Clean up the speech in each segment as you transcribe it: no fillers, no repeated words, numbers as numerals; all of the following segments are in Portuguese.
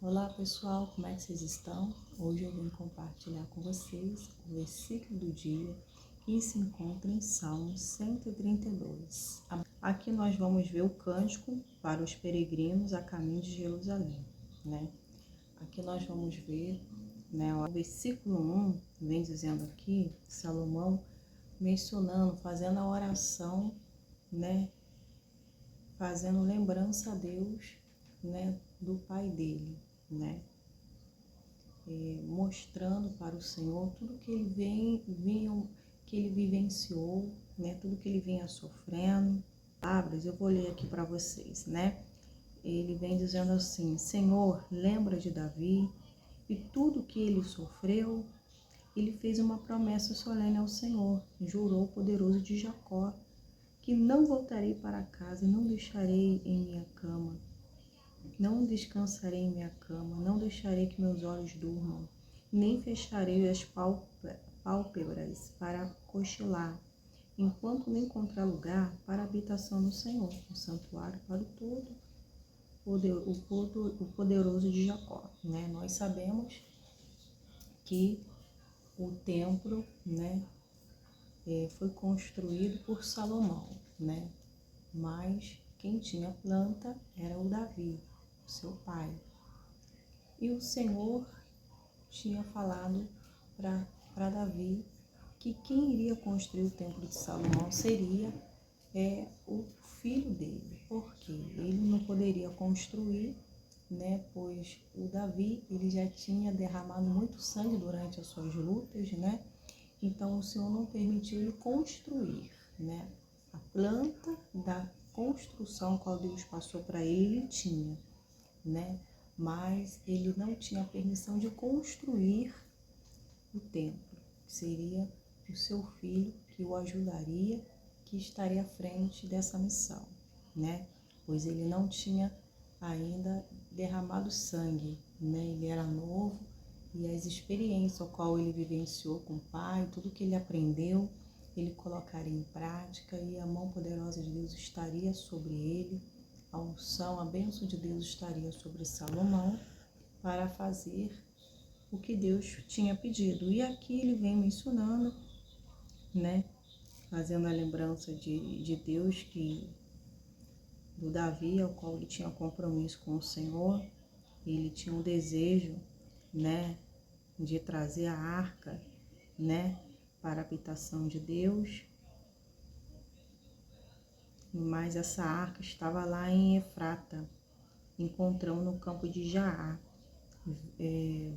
Olá pessoal, como é que vocês estão? Hoje eu vim compartilhar com vocês o versículo do dia que se encontra em Salmo 132. Aqui nós vamos ver o cântico para os peregrinos a caminho de Jerusalém, né? Aqui nós vamos ver, né, o versículo 1 vem dizendo aqui, Salomão mencionando, fazendo a oração, né, fazendo lembrança a Deus, né, do pai dele, né, mostrando para o Senhor tudo que ele que ele vivenciou, né, tudo que ele vinha sofrendo. Palavras, eu vou ler aqui para vocês, né? Ele vem dizendo assim: Senhor, lembra de Davi e tudo que ele sofreu. Ele fez uma promessa solene ao Senhor, jurou o poderoso de Jacó, que não voltarei para casa e não deixarei em minha cama. Não descansarei em minha cama, não deixarei que meus olhos durmam, nem fecharei as pálpebras para cochilar, enquanto não encontrar lugar para a habitação do Senhor, o santuário para o poderoso de Jacó. Né? Nós sabemos que o templo, né, foi construído por Salomão, né? Mas quem tinha planta era o Davi, seu pai. E o Senhor tinha falado para Davi que quem iria construir o templo de Salomão seria o filho dele, porque ele não poderia construir, né, pois o Davi ele já tinha derramado muito sangue durante as suas lutas, né? Então o Senhor não permitiu ele construir, né? A planta da construção qual Deus passou para ele tinha, né? Mas ele não tinha permissão de construir o templo, que seria o seu filho que o ajudaria, que estaria à frente dessa missão, né? Pois ele não tinha ainda derramado sangue, né? Ele era novo e as experiências ao qual ele vivenciou com o pai, tudo que ele aprendeu, ele colocaria em prática e a mão poderosa de Deus estaria sobre ele, a unção, a bênção de Deus estaria sobre Salomão para fazer o que Deus tinha pedido. E aqui ele vem mencionando, né, fazendo a lembrança de Deus, do Davi, ao qual ele tinha compromisso com o Senhor, ele tinha um desejo, né, de trazer a arca, né, para a habitação de Deus, mas essa arca estava lá em Efrata, encontramos no campo de Jaar.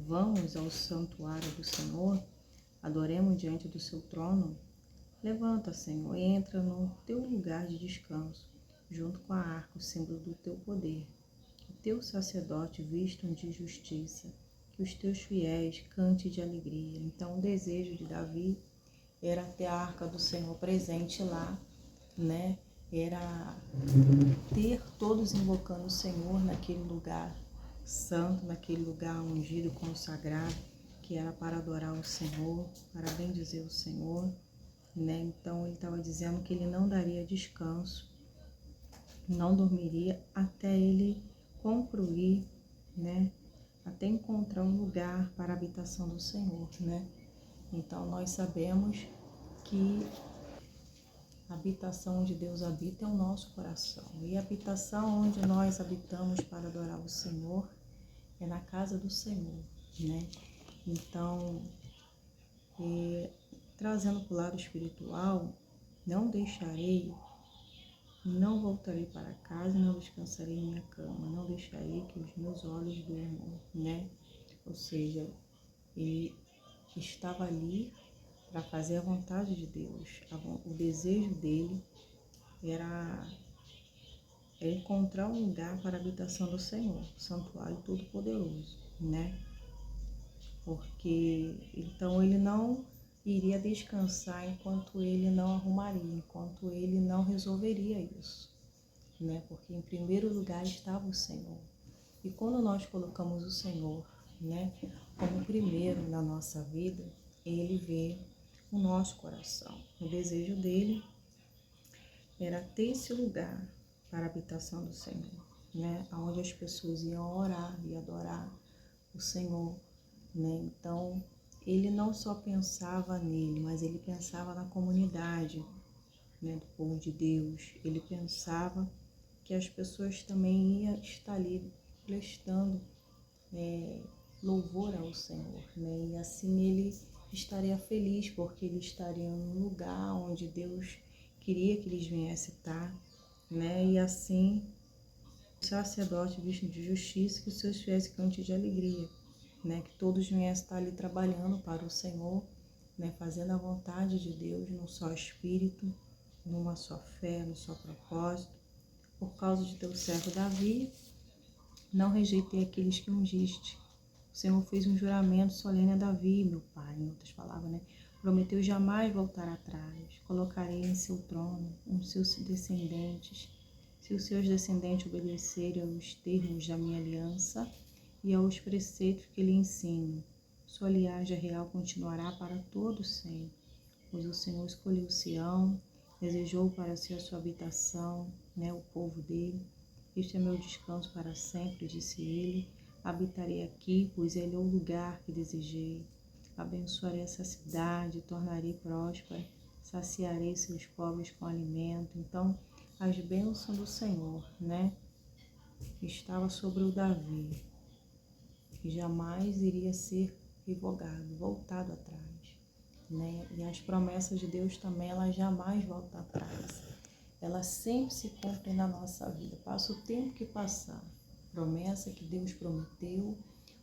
Vamos ao santuário do Senhor, adoremos diante do seu trono. Levanta, Senhor, e entra no teu lugar de descanso, junto com a arca, o símbolo do teu poder. Que o teu sacerdote vistam de justiça, que os teus fiéis cantem de alegria. Então o desejo de Davi era ter a arca do Senhor presente lá, né? Era ter todos invocando o Senhor naquele lugar santo, naquele lugar ungido, consagrado, que era para adorar o Senhor, para bendizer o Senhor, né? Então ele estava dizendo que ele não daria descanso, não dormiria até ele concluir, né? Até encontrar um lugar para a habitação do Senhor, né? Então nós sabemos que a habitação onde Deus habita é o nosso coração. E a habitação onde nós habitamos para adorar o Senhor é na casa do Senhor, né? Então, trazendo para o lado espiritual, não deixarei, não voltarei para casa, não descansarei em minha cama, não deixarei que os meus olhos durmam, né? Ou seja, ele estava ali para fazer a vontade de Deus. O desejo dele era encontrar um lugar para a habitação do Senhor, o santuário todo-poderoso, né? Porque então ele não iria descansar enquanto ele não arrumaria, enquanto ele não resolveria isso, né? Porque em primeiro lugar estava o Senhor. E quando nós colocamos o Senhor, né, como primeiro na nossa vida, ele vê o nosso coração. O desejo dele era ter esse lugar para a habitação do Senhor, né, onde as pessoas iam orar e adorar o Senhor, né? Então, ele não só pensava nele, mas ele pensava na comunidade, né, do povo de Deus. Ele pensava que as pessoas também iam estar ali prestando louvor ao Senhor, né? E assim ele estaria feliz, porque ele estaria num lugar onde Deus queria que eles viessem estar, né? E assim o sacerdote visto de justiça, que os seus fiéis cantem de alegria, né? Que todos viessem estar ali trabalhando para o Senhor, né? Fazendo a vontade de Deus, num só espírito, numa só fé, num só propósito. Por causa de teu servo Davi, não rejeitei aqueles que ungiste. O Senhor fez um juramento solene a Davi, meu pai, em outras palavras, né? Prometeu jamais voltar atrás. Colocarei em seu trono os seus descendentes. Se os seus descendentes obedecerem aos termos da minha aliança e aos preceitos que lhe ensino, sua linhagem real continuará para todo sempre. Pois o Senhor escolheu Sião, desejou para si a sua habitação, né, o povo dele. Este é meu descanso para sempre, disse ele. Habitarei aqui, pois ele é o lugar que desejei. Abençoarei essa cidade, tornarei próspera, saciarei seus pobres com alimento. Então, as bênçãos do Senhor, né, estava sobre o Davi, que jamais iria ser revogado, voltado atrás, né? E as promessas de Deus também, elas jamais voltam atrás. Elas sempre se cumprem na nossa vida. Passa o tempo que passar. Promessa que Deus prometeu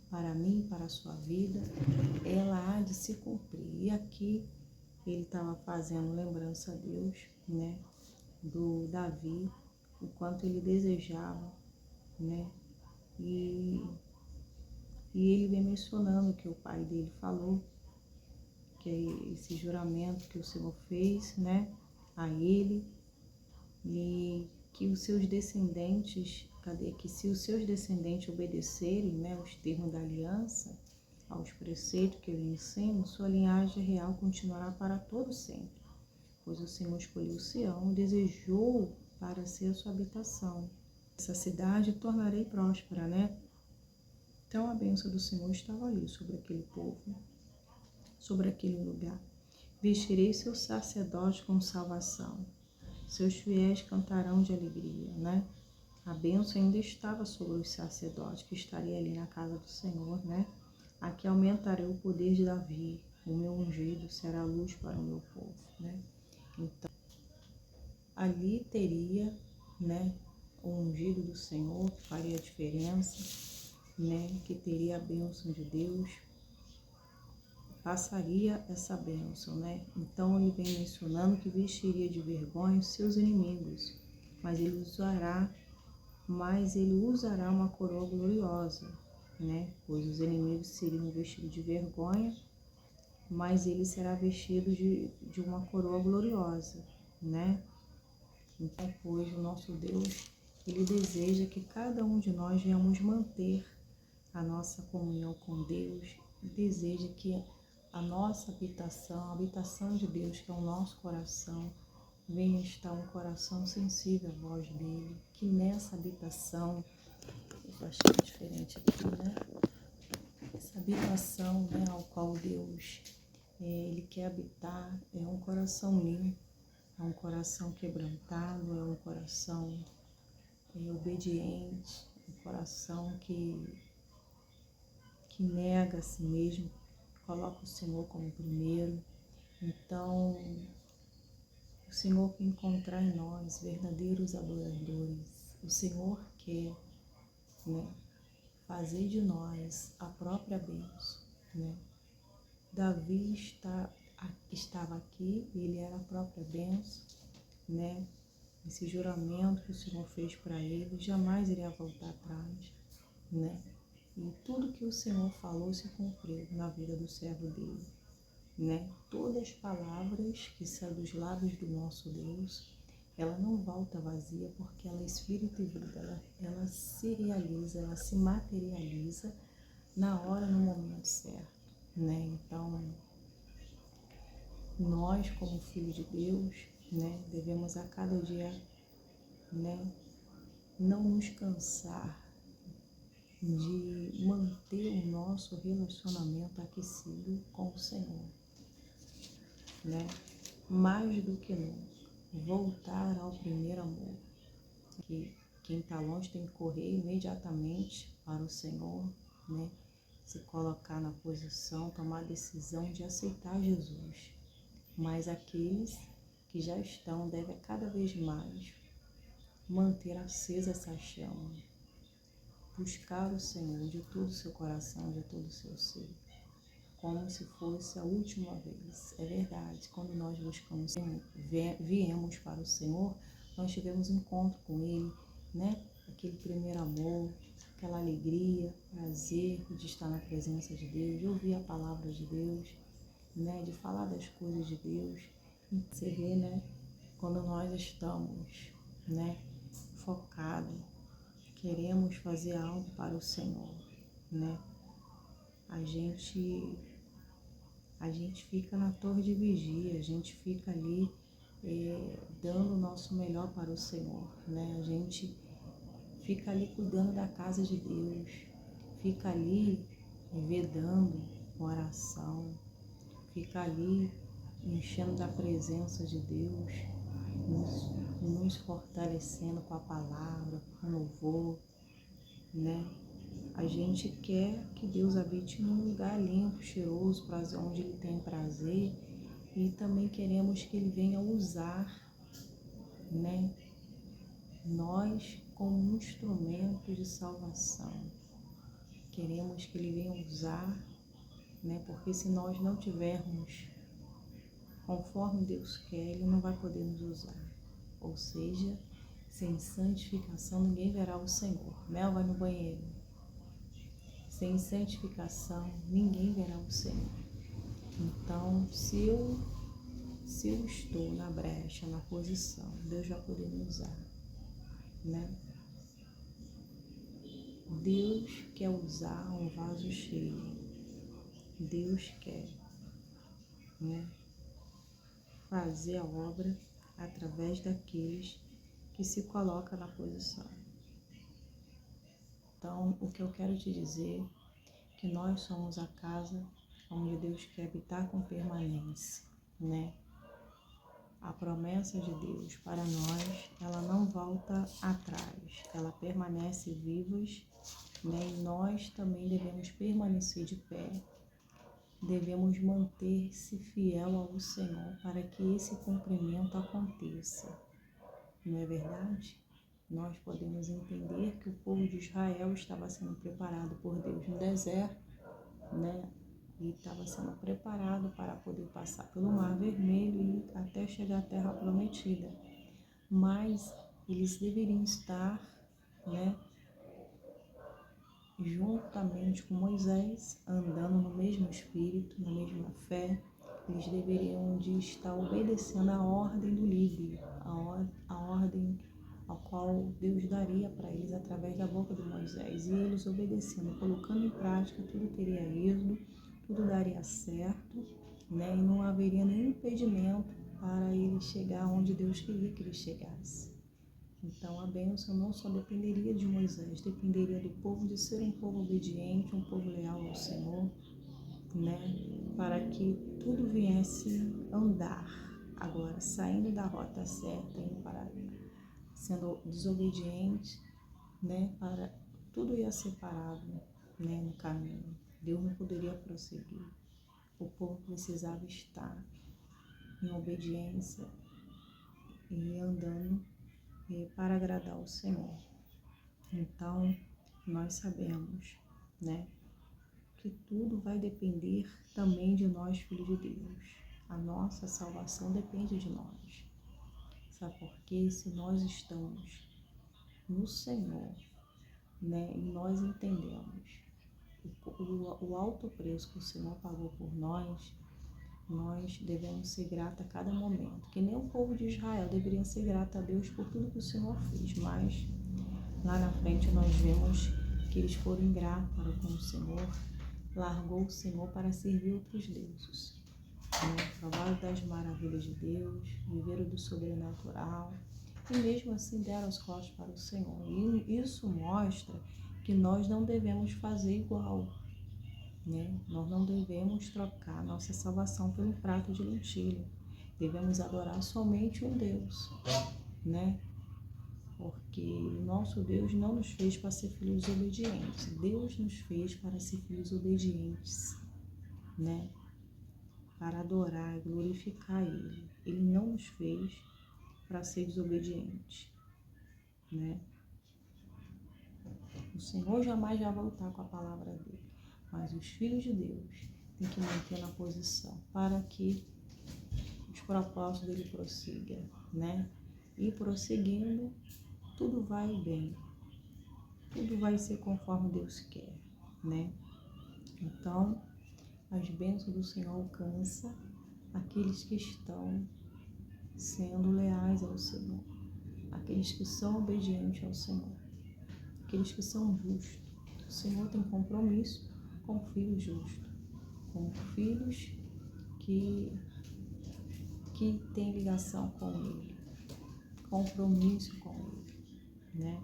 para mim, para a sua vida, ela há de se cumprir. E aqui ele estava fazendo lembrança a Deus, né, do Davi, o quanto ele desejava, né, e ele vem mencionando que o pai dele falou, que é esse juramento que o Senhor fez, né, a ele, e que os seus descendentes, que se os seus descendentes obedecerem, né, os termos da aliança, aos preceitos que ele ensina, sua linhagem real continuará para todo sempre. Pois o Senhor escolheu Sião e desejou para ser a sua habitação. Essa cidade tornarei próspera, né? Então a bênção do Senhor estava ali sobre aquele povo, sobre aquele lugar. Vestirei seus sacerdotes com salvação. Seus fiéis cantarão de alegria, né? A bênção ainda estava sobre os sacerdotes que estariam ali na casa do Senhor, né? Aqui aumentarei o poder de Davi, o meu ungido será luz para o meu povo, né? Então, ali teria, né, o ungido do Senhor que faria a diferença, né? Que teria a bênção de Deus, passaria essa bênção, né? Então ele vem mencionando que vestiria de vergonha os seus inimigos, mas ele usará uma coroa gloriosa, né? Pois os inimigos seriam vestidos de vergonha, mas ele será vestido de uma coroa gloriosa, né? Então, pois o nosso Deus, ele deseja que cada um de nós venhamos manter a nossa comunhão com Deus, e deseja que a nossa habitação, a habitação de Deus, que é o nosso coração, venha estar um coração sensível à voz dele, que nessa habitação, eu achei diferente aqui, né? Essa habitação, né, ao qual Deus, ele quer habitar, é um coração limpo, é um coração quebrantado, é um coração obediente, um coração que nega a si mesmo, coloca o Senhor como primeiro. Então, o Senhor quer encontrar em nós verdadeiros adoradores. O Senhor quer, né, fazer de nós a própria bênção, né? Davi estava aqui, ele era a própria bênção, né? Esse juramento que o Senhor fez para ele jamais iria voltar atrás, né? E tudo que o Senhor falou se cumpriu na vida do servo dele, né? Todas as palavras que saem dos lábios do nosso Deus, ela não volta vazia, porque ela é espírito e vida, ela se realiza, ela se materializa na hora, no momento certo, né? Então, nós, como filhos de Deus, né, devemos a cada dia, né, não nos cansar de manter o nosso relacionamento aquecido com o Senhor, né? Mais do que nunca, voltar ao primeiro amor. Que quem está longe tem que correr imediatamente para o Senhor, né? Se colocar na posição, tomar a decisão de aceitar Jesus. Mas aqueles que já estão devem cada vez mais manter acesa essa chama, buscar o Senhor de todo o seu coração, de todo o seu ser, como se fosse a última vez. É verdade, quando nós buscamos, viemos para o Senhor, nós tivemos encontro com Ele, né? Aquele primeiro amor, aquela alegria, prazer de estar na presença de Deus, de ouvir a palavra de Deus, né? De falar das coisas de Deus. Você vê, né? Quando nós estamos, né? Focados, queremos fazer algo para o Senhor, né? A gente fica na torre de vigia, a gente fica ali dando o nosso melhor para o Senhor, né? A gente fica ali cuidando da casa de Deus, fica ali vedando oração, fica ali enchendo da presença de Deus, nos fortalecendo com a palavra, com louvor, né? A gente quer que Deus habite num lugar limpo, cheiroso, onde Ele tem prazer, e também queremos que Ele venha usar, né, nós como um instrumento de salvação. Queremos que Ele venha usar, né, porque se nós não tivermos conforme Deus quer, Ele não vai poder nos usar. Ou seja, sem santificação ninguém verá o Senhor. Mel, vai no banheiro. Sem santificação, ninguém verá o Senhor. Então, se eu estou na brecha, na posição, Deus vai poder me usar, né? Deus quer usar um vaso cheio. Deus quer, né, fazer a obra através daqueles que se colocam na posição. Então, o que eu quero te dizer é que nós somos a casa onde Deus quer habitar com permanência, né? A promessa de Deus para nós, ela não volta atrás, ela permanece viva, né? E nós também devemos permanecer de pé, devemos manter-se fiel ao Senhor para que esse cumprimento aconteça, não é verdade? Nós podemos entender que o povo de Israel estava sendo preparado por Deus no deserto, né? E estava sendo preparado para poder passar pelo Mar Vermelho e até chegar à Terra Prometida. Mas eles deveriam estar, né, juntamente com Moisés, andando no mesmo espírito, na mesma fé. Eles deveriam de estar obedecendo a ordem do líder, a ordem ao qual Deus daria para eles através da boca de Moisés. E eles obedecendo, colocando em prática, tudo teria êxodo, tudo daria certo, né? E não haveria nenhum impedimento para eles chegar onde Deus queria que eles chegassem. Então a bênção não só dependeria de Moisés, dependeria do povo de ser um povo obediente, um povo leal ao Senhor, né? Para que tudo viesse andar. Agora, saindo da rota certa, indo para sendo desobediente, né? Para tudo ia separado, né? No caminho. Deus não poderia prosseguir. O povo precisava estar em obediência e andando para agradar o Senhor. Então, nós sabemos, né, que tudo vai depender também de nós, filhos de Deus. A nossa salvação depende de nós. Sabe por quê? Se nós estamos no Senhor, né, e nós entendemos o alto preço que o Senhor pagou por nós devemos ser gratos a cada momento. Que nem o povo de Israel deveria ser grato a Deus por tudo que o Senhor fez, mas lá na frente nós vemos que eles foram ingratos para com o Senhor, largou o Senhor para servir outros deuses, né? Provaram das maravilhas de Deus, viveram do sobrenatural, e mesmo assim deram as costas para o Senhor. E isso mostra que nós não devemos fazer igual, né? Nós não devemos trocar nossa salvação pelo prato de lentilha. Devemos adorar somente um Deus, né? Porque o nosso Deus não nos fez para ser filhos obedientes. Deus nos fez para ser filhos obedientes, né? Para adorar e glorificar Ele. Ele não nos fez para ser desobediente, né? O Senhor jamais vai voltar com a palavra dele, mas os filhos de Deus têm que manter na posição para que os propósitos dele prossigam, né? E prosseguindo, tudo vai bem, tudo vai ser conforme Deus quer, né? Então, as bênçãos do Senhor alcançam aqueles que estão sendo leais ao Senhor, aqueles que são obedientes ao Senhor, aqueles que são justos. O Senhor tem compromisso com filhos justos, com filhos que têm ligação com Ele, compromisso com Ele, né?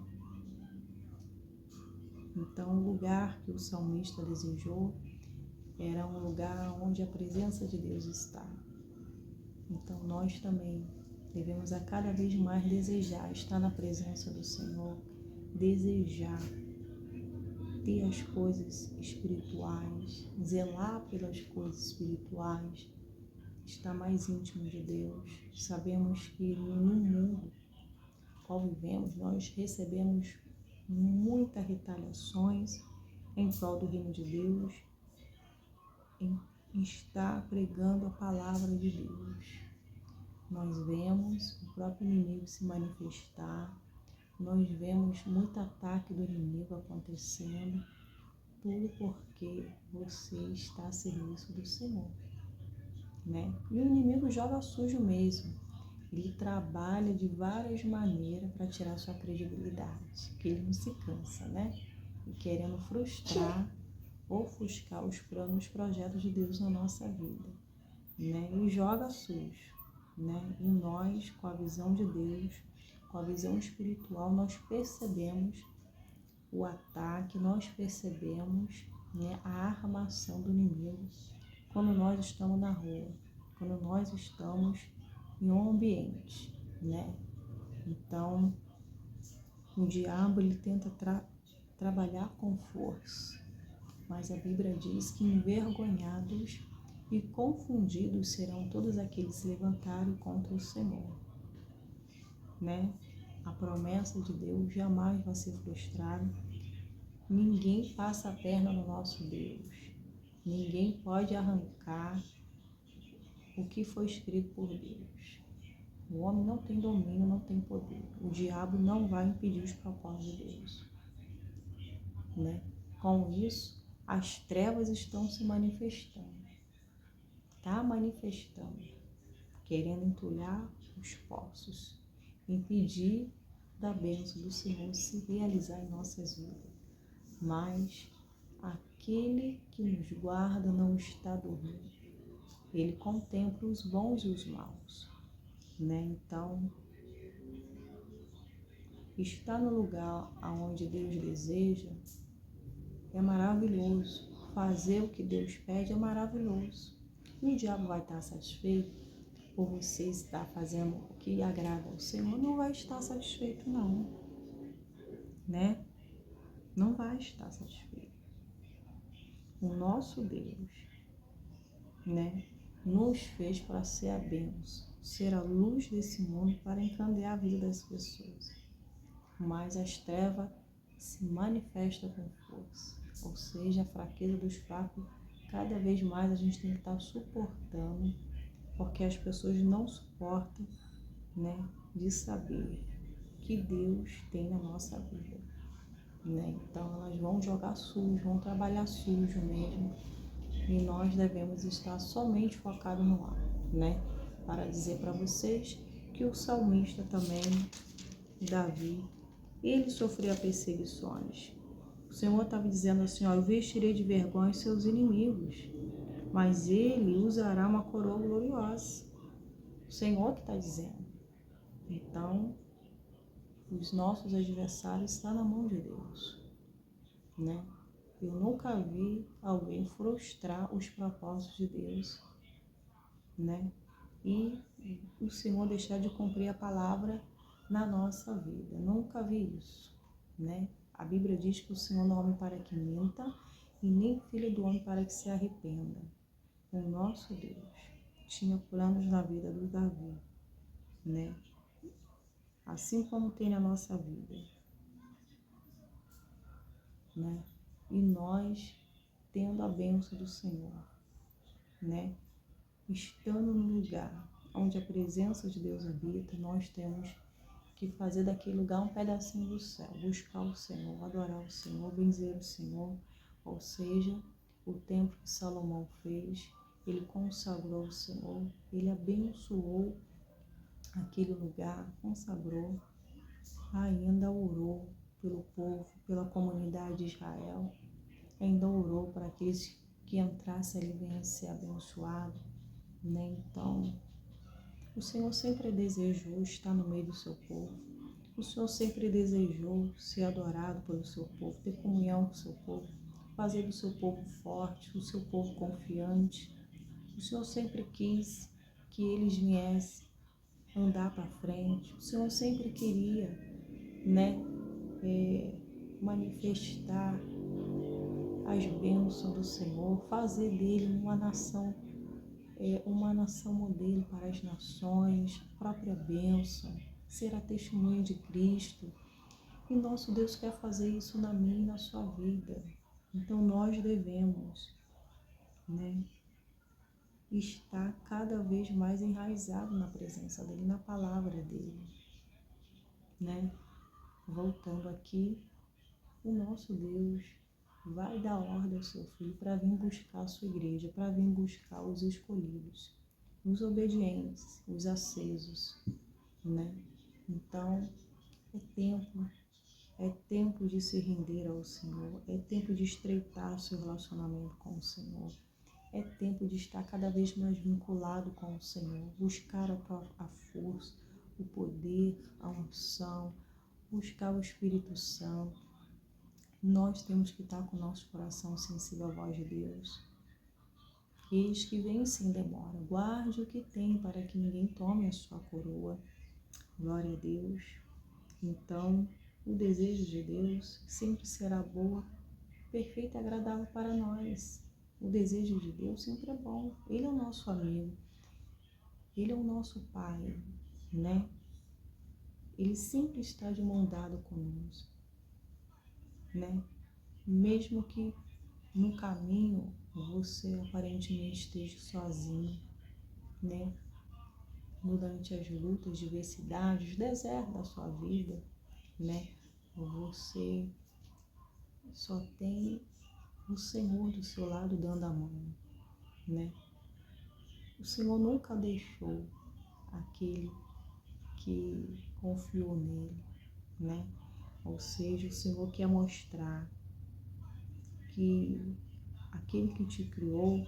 Então, o lugar que o salmista desejou era um lugar onde a presença de Deus está. Então, nós também devemos a cada vez mais desejar estar na presença do Senhor, desejar ter as coisas espirituais, zelar pelas coisas espirituais, estar mais íntimo de Deus. Sabemos que no mundo qual vivemos, nós recebemos muitas retaliações em prol do reino de Deus, em estar pregando a palavra de Deus. Nós vemos o próprio inimigo se manifestar, nós vemos muito ataque do inimigo acontecendo, tudo porque você está a serviço do Senhor, né? E o inimigo joga sujo mesmo. Ele trabalha de várias maneiras para tirar sua credibilidade, que ele não se cansa, né? E querendo frustrar, ofuscar os planos, os projetos de Deus na nossa vida, né? E joga sujo, né? E nós, com a visão de Deus, com a visão espiritual, nós percebemos o ataque, nós percebemos, né, a armação do inimigo quando nós estamos na rua, quando nós estamos em um ambiente, né? Então, o diabo ele tenta trabalhar com força, mas a Bíblia diz que envergonhados e confundidos serão todos aqueles que se levantarem contra o Senhor, né? A promessa de Deus jamais vai ser frustrada. Ninguém passa a perna no nosso Deus. Ninguém pode arrancar o que foi escrito por Deus. O homem não tem domínio, não tem poder. O diabo não vai impedir os propósitos de Deus, né? Com isso, as trevas estão se manifestando. Está manifestando, querendo entulhar os poços, impedir da bênção do Senhor se realizar em nossas vidas. Mas aquele que nos guarda não está dormindo. Ele contempla os bons e os maus, né? Então, estar no lugar aonde Deus deseja é maravilhoso. Fazer o que Deus pede é maravilhoso. E o diabo vai estar satisfeito por você estar fazendo o que agrada ao Senhor? Não vai estar satisfeito, não, né? Não vai estar satisfeito. O nosso Deus, né, nos fez para ser a bênção, ser a luz desse mundo para encandear a vida das pessoas. Mas as trevas se manifestam com força, ou seja, a fraqueza dos fracos, cada vez mais a gente tem que estar suportando, porque as pessoas não suportam, né, de saber que Deus tem na nossa vida, né? Então elas vão jogar sujo, vão trabalhar sujo mesmo, e nós devemos estar somente focados no alto, né? Para dizer para vocês que o salmista também, Davi, ele sofria perseguições. O Senhor estava dizendo assim, ó, eu vestirei de vergonha seus inimigos, mas ele usará uma coroa gloriosa. O Senhor que está dizendo. Então, os nossos adversários está na mão de Deus, né? Eu nunca vi alguém frustrar os propósitos de Deus, né? E o Senhor deixar de cumprir a palavra na nossa vida. Nunca vi isso, né? A Bíblia diz que o Senhor não é homem para que minta e nem filho do homem para que se arrependa. O nosso Deus tinha planos na vida do Davi, né? Assim como tem na nossa vida, né? E nós, tendo a bênção do Senhor, né? Estando no lugar onde a presença de Deus habita, nós temos que fazer daquele lugar um pedacinho do céu, buscar o Senhor, adorar o Senhor, benzer o Senhor. Ou seja, o templo que Salomão fez, ele consagrou o Senhor, ele abençoou aquele lugar, consagrou, ainda orou pelo povo, pela comunidade de Israel, ainda orou para aqueles que entrassem ali venham ser abençoados, né? Então, o Senhor sempre desejou estar no meio do seu povo. O Senhor sempre desejou ser adorado pelo seu povo, ter comunhão com o seu povo, fazer do seu povo forte, do seu povo confiante. O Senhor sempre quis que eles viessem andar para frente. O Senhor sempre queria, né, manifestar as bênçãos do Senhor, fazer dele uma nação modelo para as nações, a própria bênção, ser a testemunha de Cristo. E nosso Deus quer fazer isso na minha e na sua vida. Então nós devemos, né, estar cada vez mais enraizado na presença dele, na palavra dele, né? Voltando aqui, o nosso Deus vai dar ordem ao seu filho para vir buscar a sua igreja, para vir buscar os escolhidos, os obedientes, os acesos, né? Então, é tempo de se render ao Senhor, é tempo de estreitar o seu relacionamento com o Senhor, é tempo de estar cada vez mais vinculado com o Senhor, buscar a força, o poder, a unção, buscar o Espírito Santo. Nós temos que estar com o nosso coração sensível à voz de Deus. Eis que vem sem demora, guarde o que tem para que ninguém tome a sua coroa. Glória a Deus. Então, o desejo de Deus sempre será boa, perfeita e agradável para nós. O desejo de Deus sempre é bom. Ele é o nosso amigo. Ele é o nosso Pai, né? Ele sempre está de mão dada conosco, né? Mesmo que no caminho você aparentemente esteja sozinho, né? Durante as lutas, diversidades, deserto da sua vida, né? Você só tem o Senhor do seu lado dando a mão, né? O Senhor nunca deixou aquele que confiou nele, né? Ou seja, o Senhor quer mostrar que aquele que te criou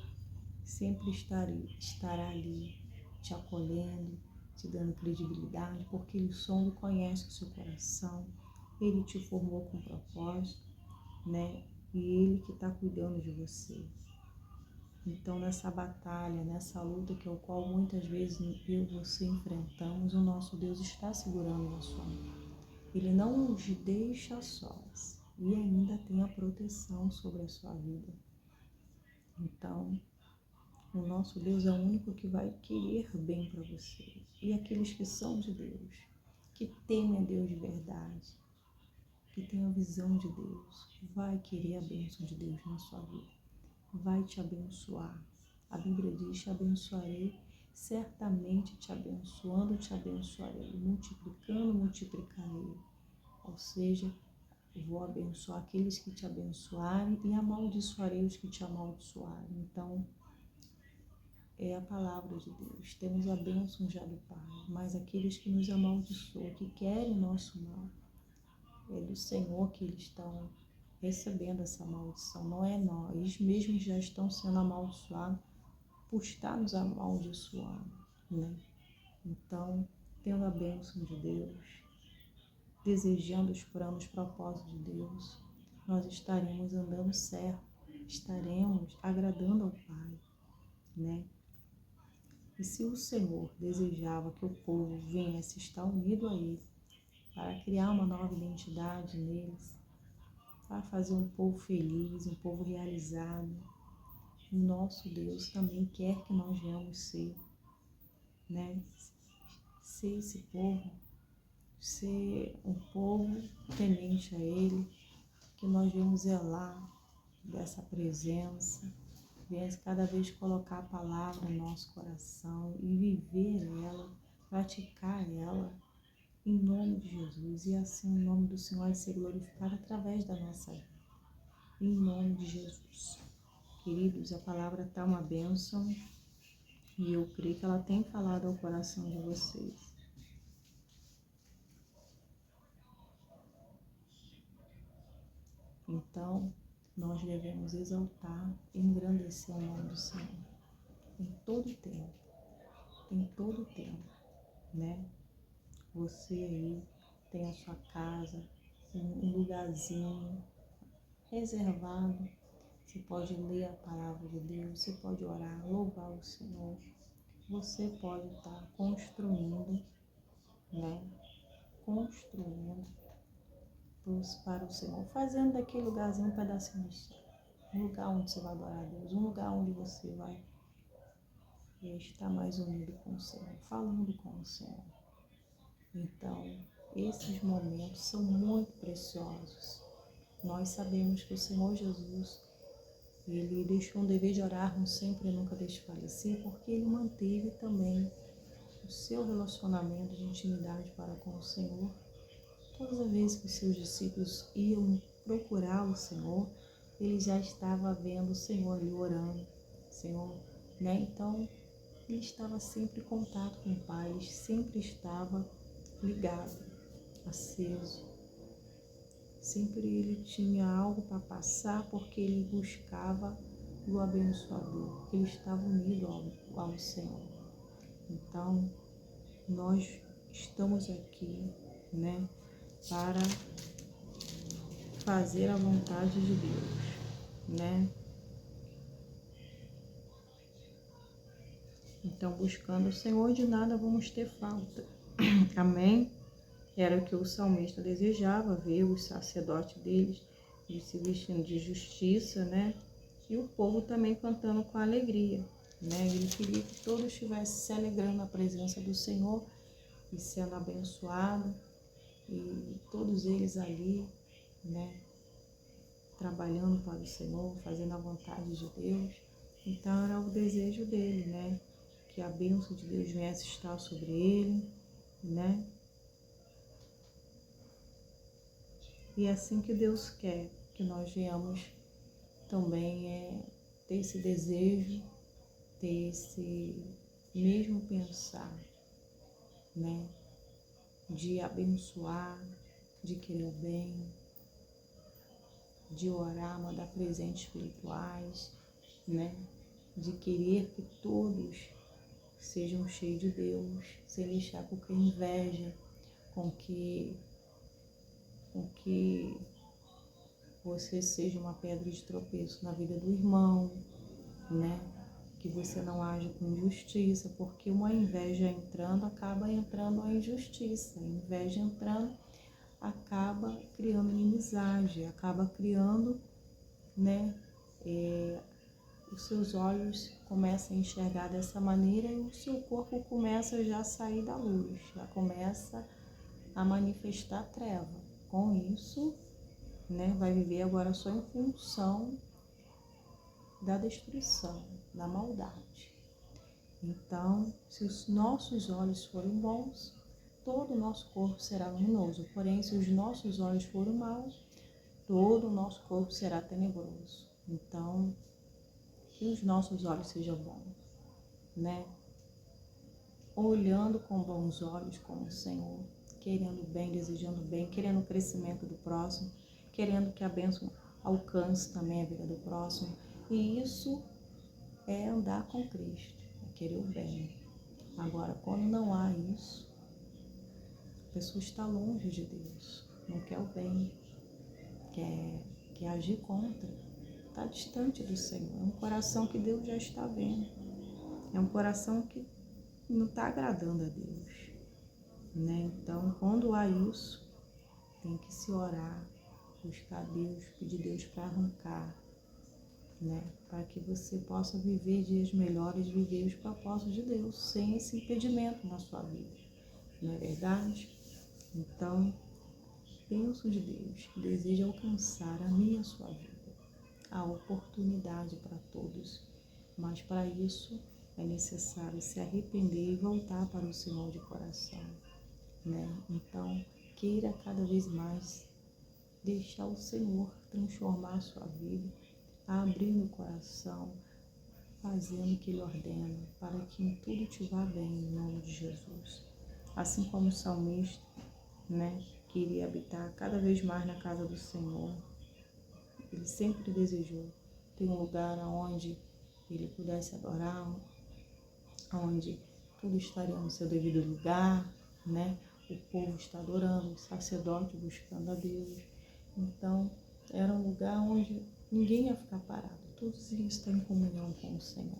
sempre estará ali, te acolhendo, te dando credibilidade, porque Ele sonda e conhece o seu coração, Ele te formou com propósito, né? E Ele que está cuidando de você. Então, nessa batalha, nessa luta que é o qual muitas vezes eu e você enfrentamos, o nosso Deus está segurando na sua mão. Ele não nos deixa sós e ainda tem a proteção sobre a sua vida. Então, o nosso Deus é o único que vai querer bem para você. E aqueles que são de Deus, que temem a Deus de verdade, que têm a visão de Deus, vai querer a bênção de Deus na sua vida. Vai te abençoar. A Bíblia diz: te abençoarei, certamente te abençoando, te abençoarei, multiplicando, multiplicarei. Ou seja, vou abençoar aqueles que te abençoarem e amaldiçoarei os que te amaldiçoarem. Então, é a palavra de Deus. Temos a bênção já do Pai, mas aqueles que nos amaldiçoam, que querem o nosso mal, é do Senhor que eles estão recebendo essa maldição, não é nós. Eles mesmos já estão sendo amaldiçoados por estar nos amaldiçoando, né? Então, tendo a bênção de Deus, desejando os planos, os propósitos de Deus, nós estaremos andando certo, estaremos agradando ao Pai, né? E se o Senhor desejava que o povo viesse estar unido a Ele, para criar uma nova identidade neles, para fazer um povo feliz, um povo realizado, o nosso Deus também quer que nós venhamos ser, né? Ser esse povo, ser um povo temente a Ele, que nós venhamos zelar dessa presença, venhamos cada vez colocar a palavra no nosso coração e viver ela, praticar ela, em nome de Jesus, e assim o nome do Senhor vai ser glorificado através da nossa vida, em nome de Jesus. Queridos, a palavra está uma bênção e eu creio que ela tem falado ao coração de vocês. Então, nós devemos exaltar e engrandecer o nome do Senhor em todo tempo, né? Você aí tem a sua casa, um lugarzinho reservado. Você pode ler a palavra de Deus, você pode orar, louvar o Senhor. Você pode estar construindo, né? Construindo para o Senhor, fazendo daquele lugarzinho um pedacinho do céu. Um lugar onde você vai adorar a Deus, um lugar onde você vai estar mais unido com o Senhor, falando com o Senhor. Então, esses momentos são muito preciosos. Nós sabemos que o Senhor Jesus, Ele deixou um dever de orarmos sempre e nunca desfalecer, porque Ele manteve também o seu relacionamento de intimidade para com o Senhor. Todas as vezes que os seus discípulos iam procurar o Senhor, ele já estava vendo o Senhor ali orando, Senhor, né? Então, ele estava sempre em contato com o Pai, ele sempre estava ligado, aceso. Sempre ele tinha algo para passar, porque ele buscava o abençoador, ele estava unido ao Senhor. Então, nós estamos aqui, né, para fazer a vontade de Deus, né? Então, buscando o Senhor, de nada vamos ter falta. Amém? Era o que o salmista desejava, ver os sacerdotes deles se vestindo de justiça, né? E o povo também cantando com alegria, né? Ele queria que todos estivessem se alegrando na presença do Senhor e sendo abençoado, e todos eles ali, né? Trabalhando para o Senhor, fazendo a vontade de Deus. Então era o desejo dele, né? Que a bênção de Deus viesse estar sobre ele, né? E é assim que Deus quer que nós venhamos também ter esse desejo, ter esse mesmo pensar, né? De abençoar, de querer o bem, de orar, mandar presentes espirituais, né? De querer que todos sejam cheios de Deus, sem deixar com que inveja, com que você seja uma pedra de tropeço na vida do irmão, né? Que você não age com injustiça, porque uma inveja entrando, acaba entrando a injustiça. A inveja entrando, acaba criando inimizade, acaba criando, né? Os seus olhos começam a enxergar dessa maneira e o seu corpo começa já a sair da luz, já começa a manifestar treva. Com isso, né, vai viver agora só em função da destruição, da maldade. Então, se os nossos olhos forem bons, todo o nosso corpo será luminoso. Porém, se os nossos olhos forem maus, todo o nosso corpo será tenebroso. Então, que os nossos olhos sejam bons, né? Olhando com bons olhos como o Senhor, querendo bem, desejando bem, querendo o crescimento do próximo, querendo que a bênção alcance também a vida do próximo. E isso é andar com Cristo, é querer o bem. Agora, quando não há isso, A pessoa está longe de Deus, não quer o bem, quer agir contra, está distante do Senhor. É um coração que Deus já está vendo, é um coração que não está agradando a Deus, né? Então, quando há isso, tem que se orar, buscar Deus, pedir Deus para arrancar, né? Para que você possa viver dias melhores, viver os propósitos de Deus, sem esse impedimento na sua vida, não é verdade? Então, penso de Deus que deseja alcançar a minha e a sua vida, a oportunidade para todos, mas para isso é necessário se arrepender e voltar para o Senhor de coração, né? Então, queira cada vez mais deixar o Senhor transformar a sua vida, abrindo o coração, fazendo o que Ele ordena, para que em tudo te vá bem, em nome de Jesus. Assim como o salmista, né, queria habitar cada vez mais na casa do Senhor, ele sempre desejou ter um lugar onde ele pudesse adorar, onde tudo estaria no seu devido lugar, né? O povo está adorando, o sacerdote buscando a Deus. Então, era um lugar onde ninguém ia ficar parado, todos iam estar em comunhão com o Senhor,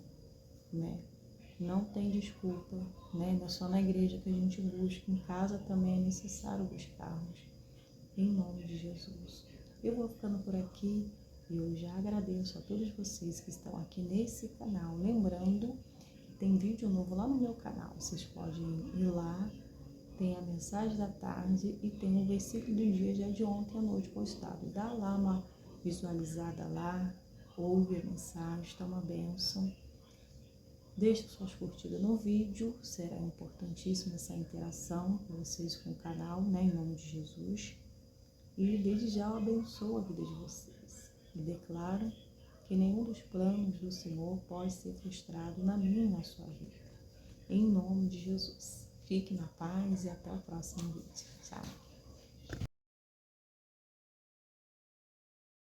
né? Não tem desculpa, né? Não é só na igreja que a gente busca, em casa também é necessário buscarmos, em nome de Jesus. Eu vou ficando por aqui e eu já agradeço a todos vocês que estão aqui nesse canal. Lembrando que tem vídeo novo lá no meu canal, vocês podem ir lá, tem a mensagem da tarde e tem o versículo do dia já de ontem à noite postado. Dá lá uma visualizada lá, ouve a mensagem, está uma bênção. Deixe suas curtidas no vídeo, será importantíssima essa interação com vocês com o canal, né, em nome de Jesus. E desde já eu abençoo a vida de vocês. E declaro que nenhum dos planos do Senhor pode ser frustrado na minha e na sua vida. Em nome de Jesus. Fique na paz e até o próximo vídeo.